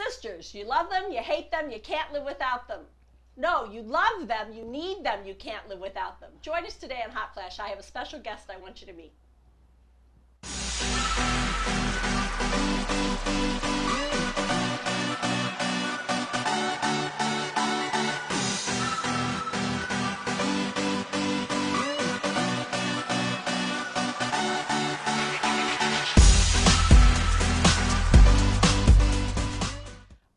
sisters, you love them, you hate them, you can't live without them. No, you love them, you need them, you can't live without them. Join us today on Hot Flash. I have a special guest I want you to meet.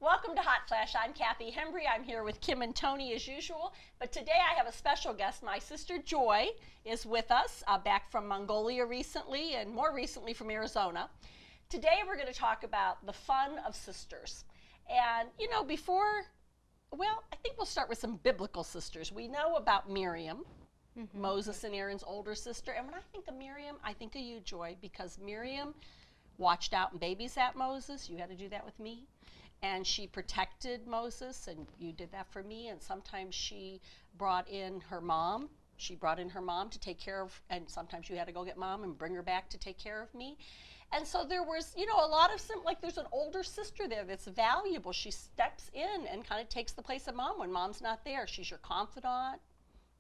Welcome to Hot Flash. I'm Kathy Hembry. I'm here with Kim and Tony as usual. But today I have a special guest. My sister Joy is with us, back from Mongolia recently and more recently from Arizona. Today we're going to talk about the fun of sisters. And, you know, I think we'll start with some biblical sisters. We know about Miriam, Moses and Aaron's older sister. And when I think of Miriam, I think of you, Joy, because Miriam watched out and babysat Moses. You had to do that with me. And she protected Moses, and you did that for me. And sometimes she brought in her mom. She brought in her mom to take care of, and sometimes you had to go get mom and bring her back to take care of me. And so there was, you know, a lot of, like there's an older sister there that's valuable. She steps in and kind of takes the place of mom when mom's not there. She's your confidant.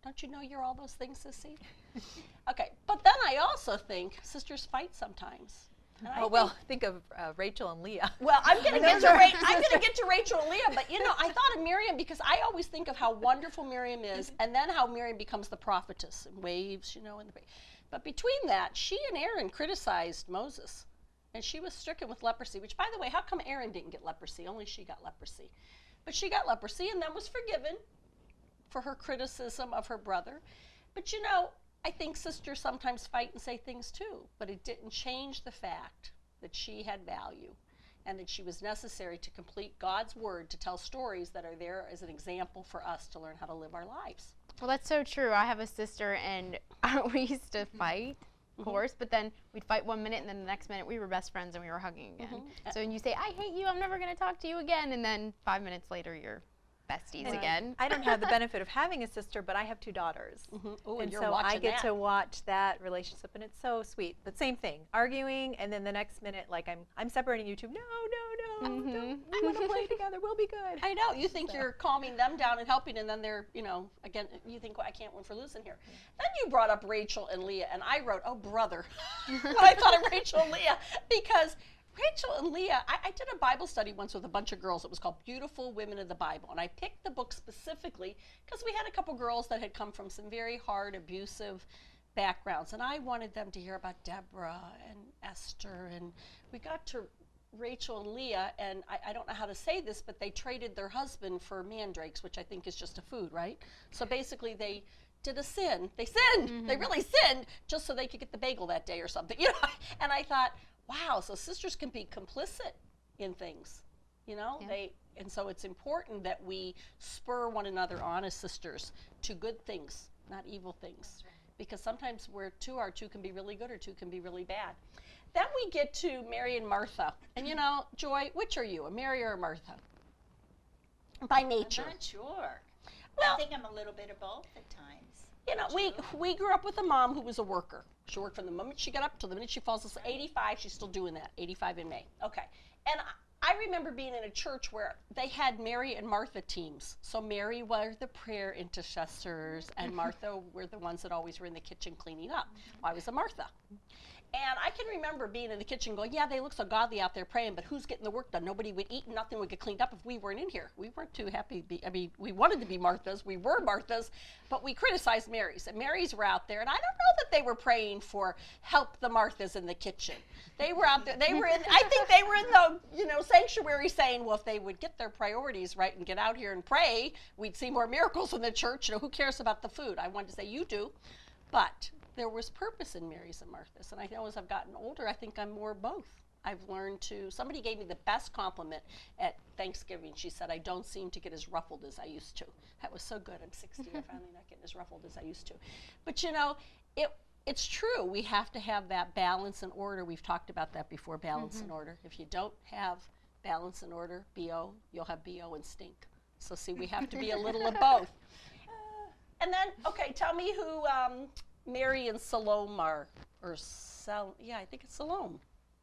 Don't you know you're all those things, Sissy? Okay, but then I also think sisters fight sometimes. Think of Rachel and Leah. Well, I'm going to get to Rachel and Leah, but you know, I thought of Miriam because I always think of how wonderful Miriam is, and then how Miriam becomes the prophetess and waves, you know, but between that, she and Aaron criticized Moses, and she was stricken with leprosy. Which, by the way, how come Aaron didn't get leprosy? Only she got leprosy, but she got leprosy and then was forgiven for her criticism of her brother. But you know, I think sisters sometimes fight and say things too, but it didn't change the fact that she had value and that she was necessary to complete God's word, to tell stories that are there as an example for us to learn how to live our lives. Well, that's so true. I have a sister, and we used to fight, of course, but then we'd fight 1 minute, and then the next minute we were best friends and we were hugging again. So when you say, I hate you, I'm never going to talk to you again, and then 5 minutes later you're besties again. I don't have the benefit of having a sister, but I have 2 daughters. Ooh, and so I get to watch that relationship, and it's so sweet. But same thing, arguing, and then the next minute, like I'm separating you two. No, don't. I want to play together. We'll be good. I know. You think you're calming them down and helping, and then they're, you know, again, you think, well, I can't win for losing here. Then you brought up Rachel and Leah, and I wrote, oh, brother, when I thought of Rachel and Leah, because Rachel and Leah, I did a Bible study once with a bunch of girls. It was called Beautiful Women of the Bible. And I picked the book specifically because we had a couple girls that had come from some very hard, abusive backgrounds. And I wanted them to hear about Deborah and Esther. And we got to Rachel and Leah, and I don't know how to say this, but they traded their husband for mandrakes, which I think is just a food, right? So basically they did a sin. They sinned. They really sinned just so they could get the bagel that day or something. You know? And I thought, wow, so sisters can be complicit in things, you know? Yeah. And so it's important that we spur one another on as sisters to good things, not evil things. Right. Because sometimes where two can be really good or two can be really bad. Then we get to Mary and Martha. And you know, Joy, which are you, a Mary or a Martha? By nature. I'm not sure. Well, I think I'm a little bit of both at times. You know, we grew up with a mom who was a worker. She worked from the moment she got up till the minute she falls asleep. 85, she's still doing that. 85 in May. Okay. And I remember being in a church where they had Mary and Martha teams. So Mary were the prayer intercessors, and Martha were the ones that always were in the kitchen cleaning up. I was a Martha. And I can remember being in the kitchen going, yeah, they look so godly out there praying, but who's getting the work done? Nobody would eat and nothing would get cleaned up if we weren't in here. We weren't too happy. We wanted to be Marthas. We were Marthas, but we criticized Marys. And Marys were out there, and I don't know that they were praying for help the Marthas in the kitchen. They were out there. I think they were in the, you know, sanctuary saying, well, if they would get their priorities right and get out here and pray, we'd see more miracles in the church. You know, who cares about the food? I wanted to say, you do. But there was purpose in Mary's and Martha's, and I know as I've gotten older, I think I'm more both. I've learned to, somebody gave me the best compliment at Thanksgiving. She said, I don't seem to get as ruffled as I used to. That was so good. I'm 60, I'm finally not getting as ruffled as I used to. But you know, it's true. We have to have that balance and order. We've talked about that before, balance and order. If you don't have balance and order, BO, you'll have BO and stink. So see, we have to be a little of both. And then, okay, tell me who Mary and Salome are, I think it's Salome.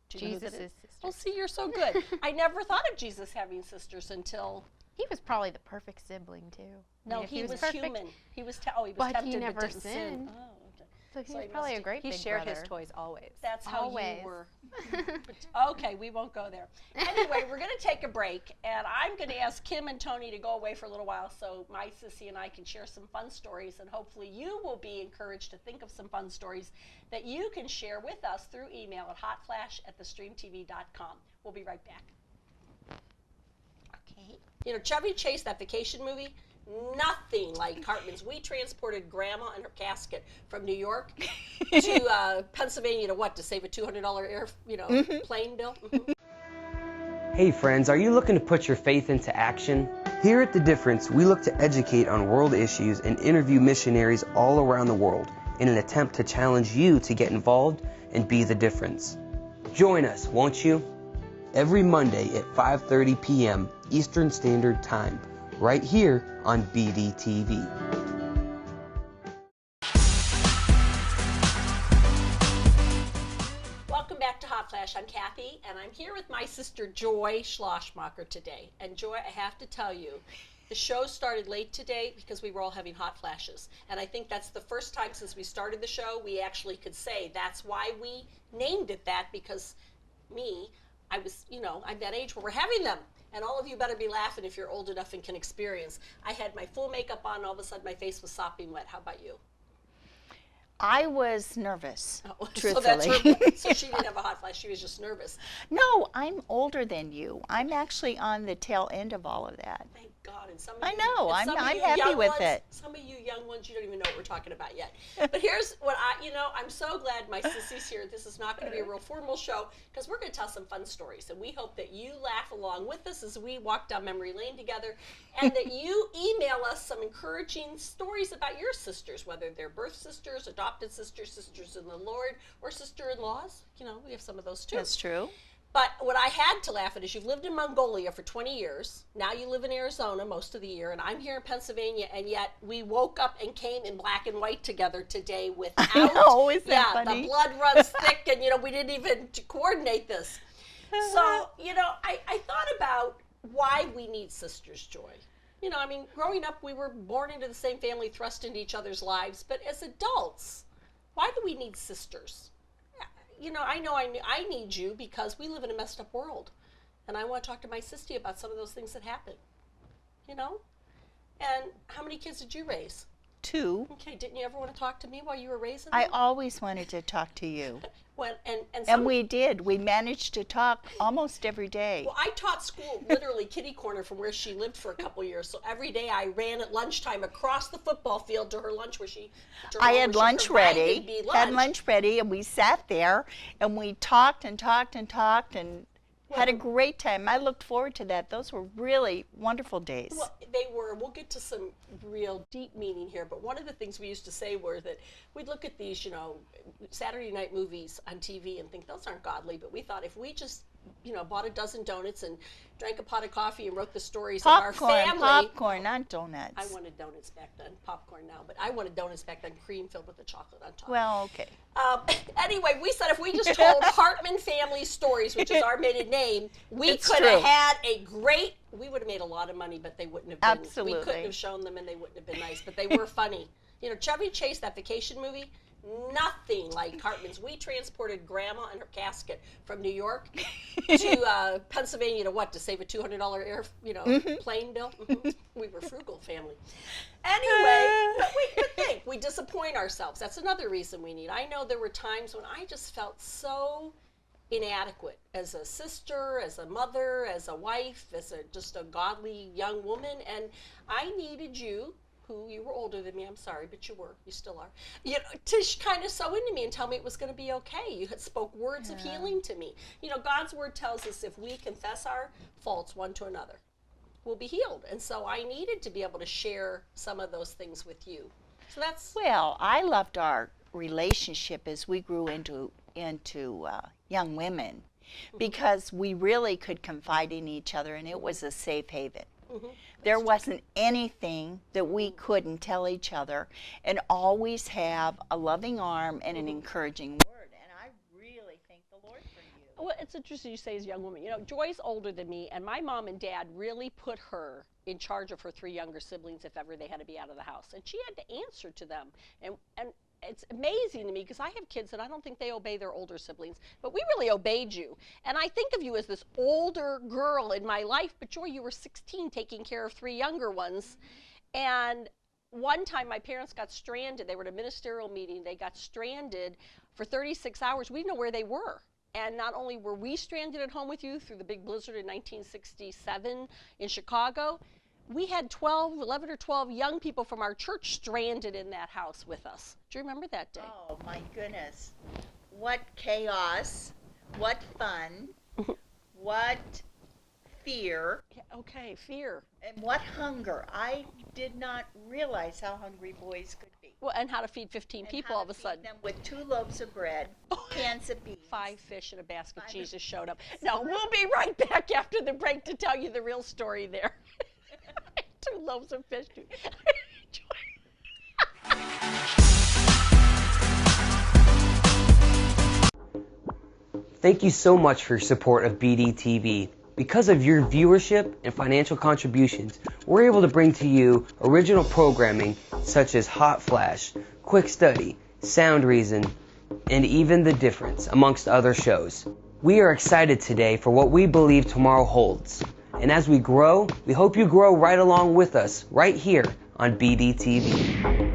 Do you know who Jesus that is is? sister. Oh, see, you're so good. I never thought of Jesus having sisters until. He was probably the perfect sibling too. I No, mean, if he was perfect, human. He was he was But tempted he never but didn't sin. sinned. Oh, okay. So he So was he probably must- a great He big shared brother. his toys always. That's how Always. you were. Okay, we won't go there. Anyway, we're going to take a break, and I'm going to ask Kim and Tony to go away for a little while so my sissy and I can share some fun stories, and hopefully you will be encouraged to think of some fun stories that you can share with us through email at hotflash@thestreamtv.com. We'll be right back. Okay. You know, Chevy Chase, that vacation movie, nothing like Hartman's. We transported Grandma and her casket from New York to Pennsylvania to save a $200 plane bill. Mhm. Hey friends, are you looking to put your faith into action? Here at The Difference, we look to educate on world issues and interview missionaries all around the world in an attempt to challenge you to get involved and be the difference. Join us, won't you? Every Monday at 5:30 p.m. Eastern Standard Time, right here on BDTV. Welcome back to Hot Flash. I'm Kathy, and I'm here with my sister Joy Schlossmacher today. And Joy, I have to tell you, the show started late today because we were all having hot flashes. And I think that's the first time since we started the show we actually could say that's why we named it that, because I'm that age where we're having them. And all of you better be laughing if you're old enough and can experience. I had my full makeup on, and all of a sudden my face was sopping wet. How about you? I was nervous, So truthfully. that's her. So she didn't have a hot flash. She was just nervous. No, I'm older than you. I'm actually on the tail end of all of that. Thank God. And some of I you, know. and some of I'm you happy young with ones, it. Some of you young ones, you don't even know what we're talking about yet. But here's what I'm so glad my sissy's here. This is not going to be a real formal show because we're going to tell some fun stories. And we hope that you laugh along with us as we walk down memory lane together, and that you email us some encouraging stories about your sisters, whether they're birth sisters, adopted sisters, sisters in the Lord, or sister-in-laws. We have some of those too. That's true. But what I had to laugh at is you've lived in Mongolia for 20 years. Now you live in Arizona most of the year, and I'm here in Pennsylvania, and yet we woke up and came in black and white together today without. I know, isn't that funny? The blood runs thick, and we didn't even coordinate this. So I thought about why we need sisters, Joy. Growing up, we were born into the same family, thrust into each other's lives, but as adults, why do we need sisters? I know I need you because we live in a messed up world. And I want to talk to my sister about some of those things that happen. And how many kids did you raise? 2. Okay, didn't you ever want to talk to me while you were raising I them? always wanted to talk to you. And We did. We managed to talk almost every day. Well, I taught school literally kitty corner from where she lived for a couple years. So every day I ran at lunchtime across the football field to her lunch where she. I had lunch ready. Me Had lunch ready, and we sat there and we talked and talked and talked and had a great time. I looked forward to that. Those were really wonderful days. Well, they were. We'll get to some real deep meaning here, but one of the things we used to say were that we'd look at these, Saturday night movies on TV and think those aren't godly, but we thought if we just, bought a dozen donuts and drank a pot of coffee and wrote the stories of our family. Popcorn, not donuts. I wanted donuts back then, popcorn now, but I wanted donuts back then, cream filled with the chocolate on top. Well, okay. Anyway, we said if we just told Hartman family stories, which is our maiden name, we It's could have true. had we would have made a lot of money, but they wouldn't have been. Absolutely. We couldn't have shown them and they wouldn't have been nice, but they were funny. Chevy Chase, that vacation movie, nothing like Hartman's. We transported Grandma and her casket from New York to Pennsylvania to save a $200 plane bill. Mhm. We were a frugal family. Anyway, but we disappoint ourselves. That's another reason we need. I know there were times when I just felt so inadequate as a sister, as a mother, as a wife, as just a godly young woman, and I needed you. You were older than me, I'm sorry, but you still are, to kind of sew into me and tell me it was going to be okay. You had spoke words of healing to me. God's word tells us if we confess our faults one to another, we'll be healed. And so I needed to be able to share some of those things with you. So that's... Well, I loved our relationship as we grew into young women because we really could confide in each other, and it was a safe haven. There wasn't anything that we couldn't tell each other and always have a loving arm and an encouraging word. And I really thank the Lord for you. Well, it's interesting you say as a young woman. You know, Joy's older than me, and my mom and dad really put her in charge of her 3 younger siblings if ever they had to be out of the house. And she had to answer to them. And it's amazing to me because I have kids and I don't think they obey their older siblings, but we really obeyed you. And I think of you as this older girl in my life, but Joy, you were 16 taking care of 3 younger ones. And one time my parents got stranded. They were at a ministerial meeting. They got stranded for 36 hours. We didn't know where they were. And not only were we stranded at home with you through the big blizzard in 1967 in Chicago, we had 11 or 12 young people from our church stranded in that house with us. Do you remember that day? Oh my goodness. What chaos, what fun, what fear, Yeah, okay, fear. and what hunger. I did not realize how hungry boys could be. Well, and how to feed 15 And people how all of to a feed sudden. them with 2 loaves of bread, cans of beans. 5 fish in a basket. Jesus showed up. No, we'll be right back after the break to tell you the real story there. 2 loaves of fish. Thank you so much for your support of BDTV. Because of your viewership and financial contributions, we're able to bring to you original programming such as Hot Flash, Quick Study, Sound Reason, and even The Difference, amongst other shows. We are excited today for what we believe tomorrow holds. And as we grow, we hope you grow right along with us, right here on BDTV.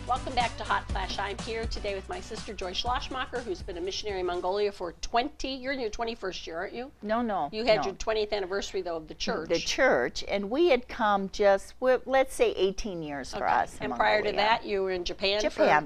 Welcome back to Hot Flash. I'm here today with my sister Joy Schlossmacher, who's been a missionary in Mongolia for 20, you're in your 21st year, aren't you? No. You had no. your 20th anniversary, though, of the church. The church, and we had come just, well, let's say 18 years for us. in And prior to Mongolia. that, you were in Japan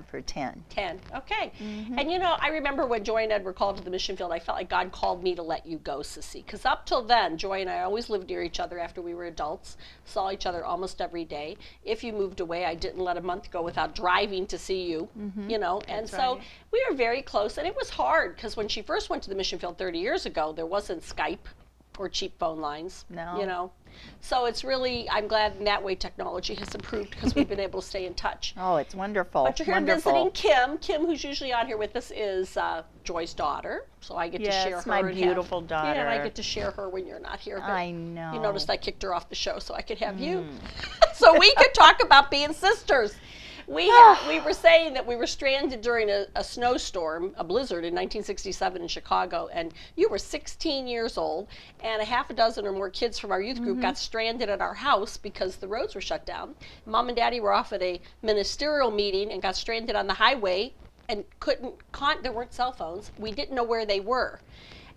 for 10. 10. Okay. And you know, I remember when Joy and Ed were called to the mission field, I felt like God called me to let you go, Sissy. Because up till then, Joy and I always lived near each other after we were adults, saw each other almost every day. If you moved away, I didn't let a month go without driving to see you, you know. And so right. we were very close. And it was hard because when she first went to the mission field 30 years ago, there wasn't Skype or cheap phone lines, No. you know. So it's really, I'm glad in that way technology has improved because we've been able to stay in touch. Oh, it's wonderful. But you're here wonderful. visiting Kim. Kim, who's usually on here with us, is Joy's daughter. So I get to Yes, share her. my and beautiful Yeah, daughter. and I get to share her when you're not here. But I know. you noticed I kicked her off the show so I could have you. So we could talk about being sisters. We were saying that we were stranded during a snowstorm, a blizzard in 1967 in Chicago, and you were 16 years old, and a half a dozen or more kids from our youth group got stranded at our house because the roads were shut down. Mom and Daddy were off at a ministerial meeting and got stranded on the highway and there weren't cell phones. We didn't know where they were.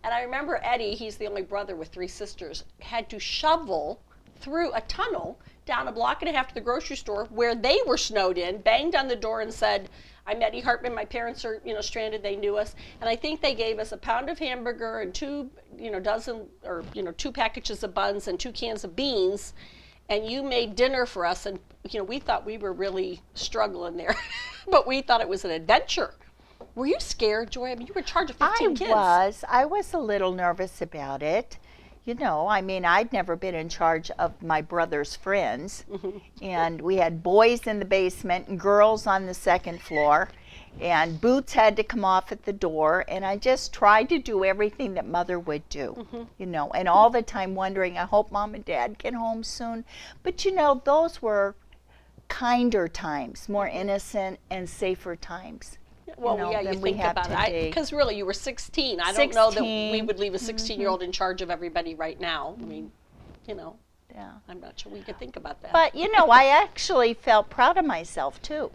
And I remember Eddie, he's the only brother with 3 sisters, had to shovel through a tunnel down a block and a half to the grocery store where they were snowed in, banged on the door and said, I'm Eddie Hartman, my parents are, stranded, they knew us. And I think they gave us a pound of hamburger and 2 packages of buns and 2 cans of beans. And you made dinner for us. And, we thought we were really struggling there, but we thought it was an adventure. Were you scared, Joy? I mean, you were in charge of 15 kids. I was a little nervous about it. I'd never been in charge of my brother's friends. And we had boys in the basement and girls on the 2nd floor. And boots had to come off at the door. And I just tried to do everything that Mother would do, and all the time wondering, I hope Mom and Dad get home soon. But, those were kinder times, more innocent and safer times. Well, you you than we think have about today. it. Because really, you were 16. I don't know that we would leave a 16-year-old in charge of everybody right now. I mean, Yeah. I'm not sure we could think about that. But, I actually felt proud of myself, too.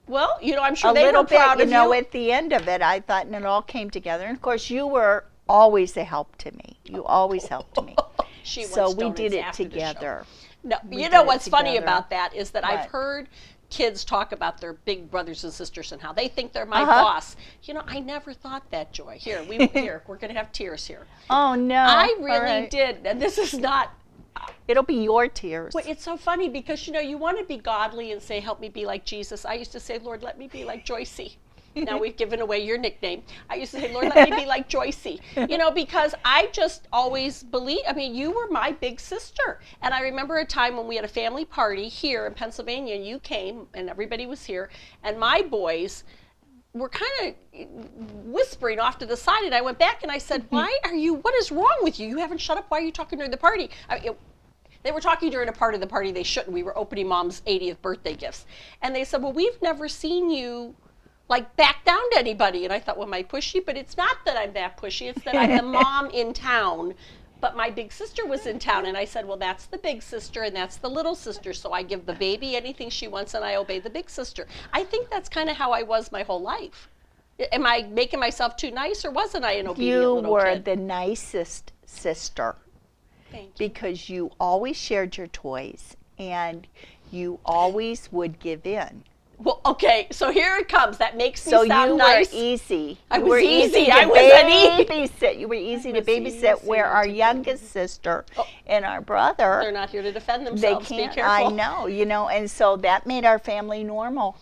well, I'm sure A they little were proud bit, of you. at the end of it, I thought, and it all came together. And, of course, you were always a help to me. You always helped me. She So wants we donuts did it after the show. together. No, We you know did it what's funny together. about that is that I've What? heard kids talk about their big brothers and sisters and how they think they're my Uh-huh. boss. I never thought that, Joy. Here, we're going to have tears here. Oh, no. I All really right. did, and this is not. It'll be your tears. Well, it's so funny because you want to be godly and say, "Help me be like Jesus." I used to say, "Lord, let me be like Joycey." Now we've given away your nickname. I used to say, Lord, let me be like Joycey, you know, because I just always believe, I mean, you were my big sister. And I remember a time when we had a family party here in Pennsylvania, and you came and everybody was here, and my boys were kind of whispering off to the side, and I went back and I said, what is wrong with you? You haven't shut up. Why are you talking during the party? They were talking during a part of the party they shouldn't. We were opening Mom's 80th birthday gifts. And they said, well, we've never seen you like back down to anybody. And I thought, well, am I pushy? But it's not that I'm that pushy. It's that I'm the mom in town. But my big sister was in town. And I said, well, that's the big sister and that's the little sister. So I give the baby anything she wants and I obey the big sister. I think that's kind of how I was my whole life. Am I making myself too nice, or wasn't I an obedient little kid? You were the nicest sister. Thank you. Because you always shared your toys and you always would give in. Well, okay, so here it comes. That makes me So sound you nice. were easy. I You was were easy. to I was an easy. babysit. You were easy to was babysit. easy Where our to youngest sister and our brother, They're not here to defend they themselves. can't. Be careful. I know, you know, and so that made our family normal.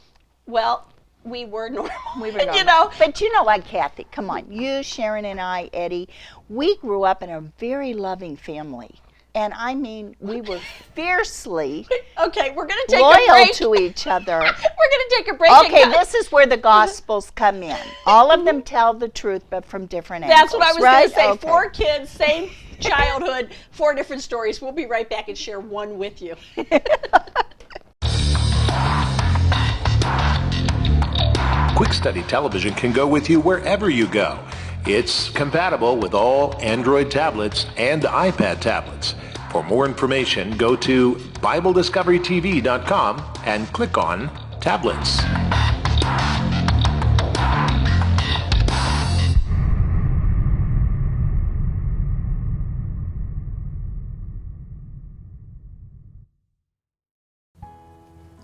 Well, we were normal. We were normal. You know. But you know what, Kathy? Come on, you, Sharon, and I, Eddie, we grew up in a very loving family. And I mean, we were fiercely Okay, we're going to take a loyal break. to each other. We're going to take a break. Okay, and this is where the Gospels come in. All of them tell the truth, but from different angles. That's what I was right? going to say. Okay. 4 kids, same childhood, 4 different stories. We'll be right back and share one with you. Quick Study Television can go with you wherever you go. It's compatible with all Android tablets and iPad tablets. For more information, go to BibleDiscoveryTV.com and click on Tablets.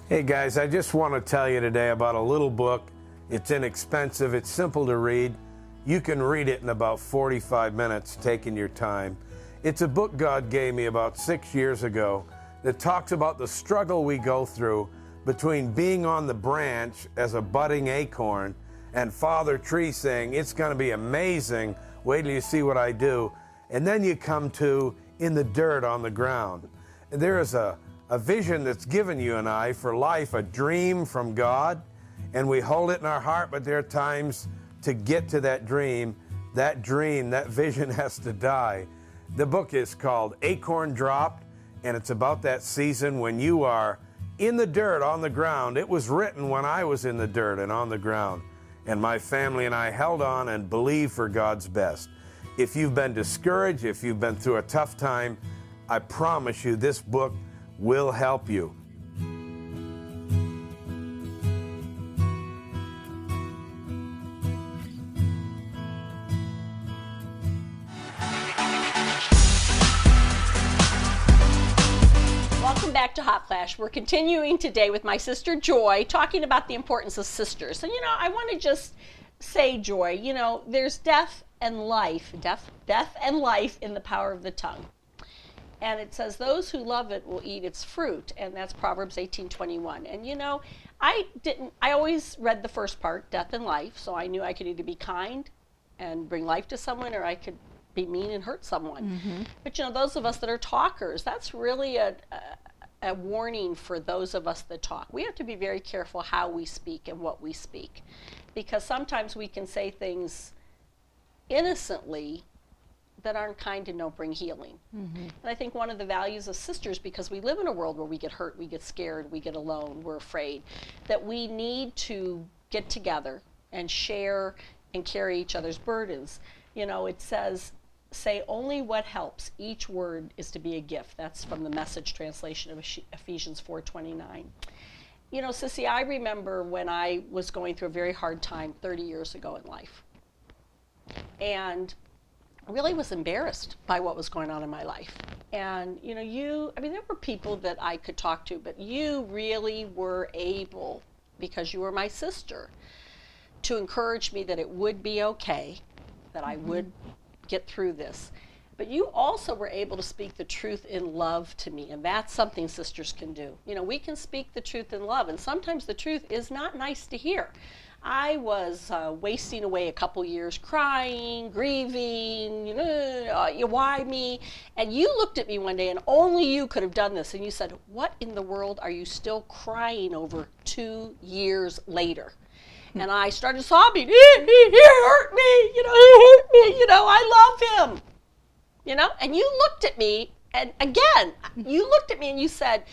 Hey guys, I just want to tell you today about a little book. It's inexpensive, it's simple to read. You can read it in about 45 minutes, taking your time. It's a book God gave me about 6 years ago that talks about the struggle we go through between being on the branch as a budding acorn and Father Tree saying, it's going to be amazing, wait till you see what I do. And then you come to in the dirt on the ground. And there is a vision that's given you and I for life, a dream from God, and we hold it in our heart, but there are times to get to that dream, that vision has to die. The book is called Acorn Dropped, and it's about that season when you are in the dirt on the ground. It was written when I was in the dirt and on the ground, and my family and I held on and believed for God's best. If you've been discouraged, if you've been through a tough time, I promise you this book will help you. Welcome back to Hot Flash. We're continuing today with my sister Joy, talking about the importance of sisters. And you know, I want to just say, Joy, you know, there's death and life in the power of the tongue. And it says, those who love it will eat its fruit. And that's Proverbs 18:21. And you know, I always read the first part, death and life. So I knew I could either be kind and bring life to someone, or I could be mean and hurt someone. Mm-hmm. But you know, those of us that are talkers, that's really a warning for those of us that talk. We have to be very careful how we speak and what we speak. Because sometimes we can say things innocently that aren't kind and don't bring healing. Mm-hmm. And I think one of the values of sisters, because we live in a world where we get hurt, we get scared, we get alone, we're afraid, that we need to get together and share and carry each other's burdens. You know, it says, say only what helps. Each word is to be a gift. That's from the Message translation of Ephesians 4:29. You know, Sissy, I remember when I was going through a very hard time 30 years ago in life. And really was embarrassed by what was going on in my life. And you know, there were people that I could talk to, but you really were able, because you were my sister, to encourage me that it would be okay, that I would get through this. But you also were able to speak the truth in love to me, and that's something sisters can do. You know, we can speak the truth in love, and sometimes the truth is not nice to hear. I was wasting away a couple years crying, grieving, why me? And you looked at me one day, and only you could have done this, and you said, what in the world are you still crying over 2 years later? And I started sobbing. He hurt me, he hurt me, I love him. And you looked at me, and again, you looked at me and you said,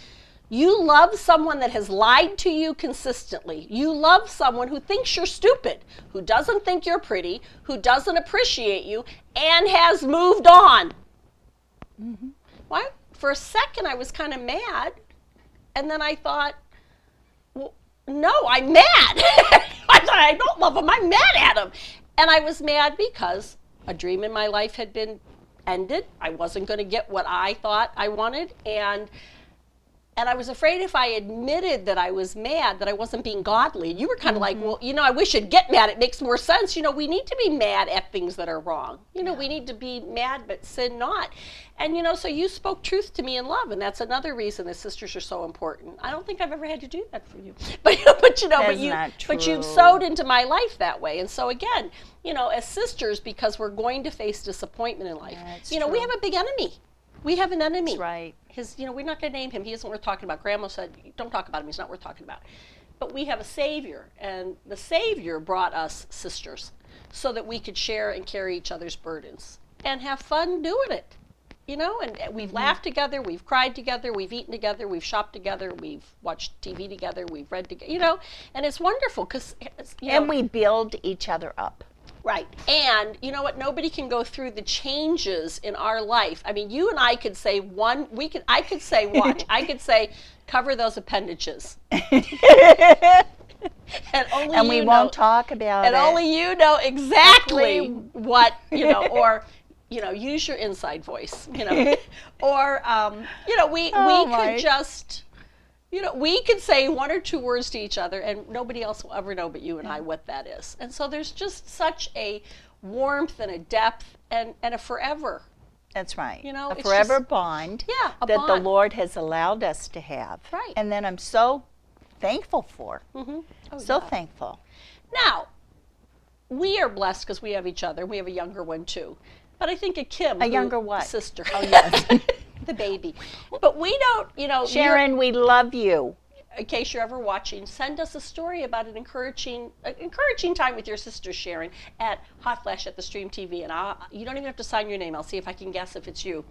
you love someone that has lied to you consistently. You love someone who thinks you're stupid, who doesn't think you're pretty, who doesn't appreciate you, and has moved on. Mm-hmm. Well, for a second, I was kind of mad. And then I thought, well, no, I'm mad. I thought, I don't love him. I'm mad at him. And I was mad because a dream in my life had been ended. I wasn't going to get what I thought I wanted. And I was afraid if I admitted that I was mad, that I wasn't being godly. And you were kind of like, well, I wish you'd get mad. It makes more sense. We need to be mad at things that are wrong. We need to be mad but sin not. And, so you spoke truth to me in love. And that's another reason that sisters are so important. I don't think I've ever had to do that for you. But you've sowed into my life that way. And so again, as sisters, because we're going to face disappointment in life, we have a big enemy. We have an enemy. That's right. We're not going to name him. He isn't worth talking about. Grandma said, don't talk about him. He's not worth talking about. But we have a Savior, and the Savior brought us sisters so that we could share and carry each other's burdens and have fun doing it. And we've laughed together, we've cried together, we've eaten together, we've shopped together, we've watched TV together, we've read together, and it's wonderful because, and we build each other up. Right. And you know what? Nobody can go through the changes in our life. I mean, you and I could say I could say, cover those appendages. And we won't talk about it. And only you know exactly what, or, use your inside voice, or, we could just, we could say one or two words to each other and nobody else will ever know but you and I what that is. And so there's just such a warmth and a depth and a forever. That's right. A forever bond that bond. the Lord has allowed us to have. Right. And then I'm so thankful for. Mm-hmm. Thankful. Now, we are blessed because we have each other. We have a younger one too. But I think younger what? Sister. Oh, yes. The baby. But we don't, Sharon, we love you. In case you're ever watching, send us a story about an encouraging time with your sister Sharon at Hot Flash at the Stream TV. And you don't even have to sign your name. I'll see if I can guess if it's you.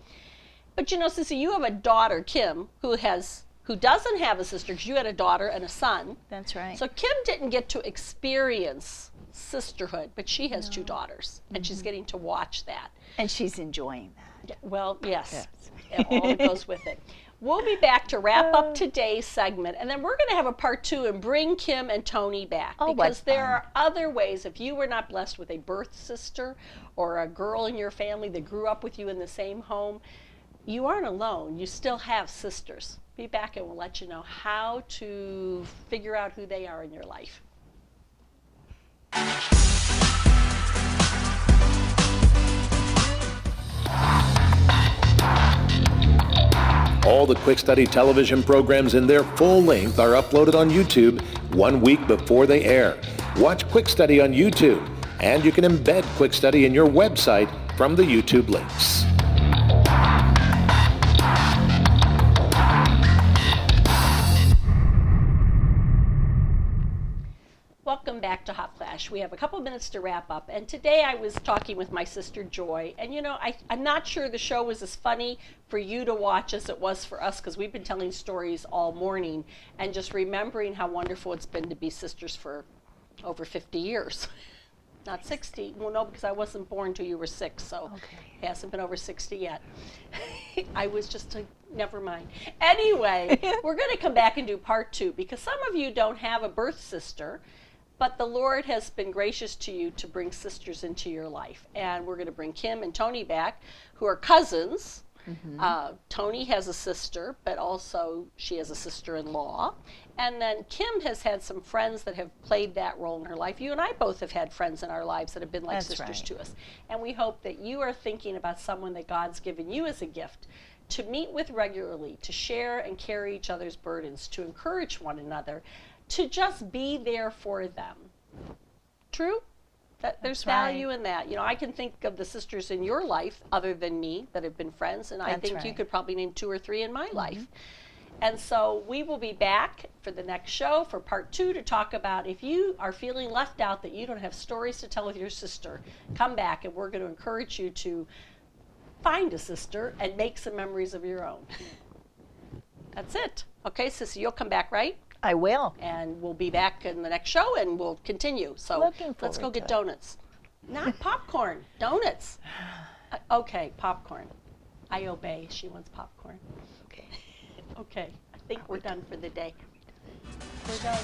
But Sissy, you have a daughter, Kim, who doesn't have a sister because you had a daughter and a son. That's right. So Kim didn't get to experience sisterhood, but she has two daughters, and she's getting to watch that. And she's enjoying that. Well, yes. And all that goes with it. We'll be back to wrap up today's segment, and then we're going to have a part 2 and bring Kim and Tony back. Because there are other ways. If you were not blessed with a birth sister or a girl in your family that grew up with you in the same home, you aren't alone. You still have sisters. Be back and we'll let you know how to figure out who they are in your life. All the Quick Study television programs in their full length are uploaded on YouTube 1 week before they air. Watch Quick Study on YouTube, and you can embed Quick Study in your website from the YouTube links. Welcome back to Hot Flash. We have a couple minutes to wrap up, and today I was talking with my sister Joy, and I'm not sure the show was as funny for you to watch as it was for us, because we've been telling stories all morning and just remembering how wonderful it's been to be sisters for over 50 years. Not 60. Well, no, because I wasn't born till you were 6, so it hasn't been over 60 yet. I was just never mind. Anyway, we're going to come back and do part 2, because some of you don't have a birth sister, but the Lord has been gracious to you to bring sisters into your life. And we're going to bring Kim and Tony back, who are cousins. Mm-hmm. Tony has a sister, but also she has a sister-in-law. And then Kim has had some friends that have played that role in her life. You and I both have had friends in our lives that have been like sisters to us. And we hope that you are thinking about someone that God's given you as a gift to meet with regularly, to share and carry each other's burdens, to encourage one another, to just be there for them. True? That there's That's right. value in that. You know, I can think of the sisters in your life other than me that have been friends, and I That's think you right. could probably name 2 or 3 in my life. And so we will be back for the next show for part 2 to talk about if you are feeling left out, that you don't have stories to tell with your sister, come back and we're going to encourage you to find a sister and make some memories of your own. That's it. Okay, Sissy, you'll come back, right? I will. And we'll be back in the next show and we'll continue. So Looking let's go forward get to it. donuts. Not popcorn, donuts. Okay, popcorn. I obey. She wants popcorn. Okay. Okay, I think we're done for the day. We're done.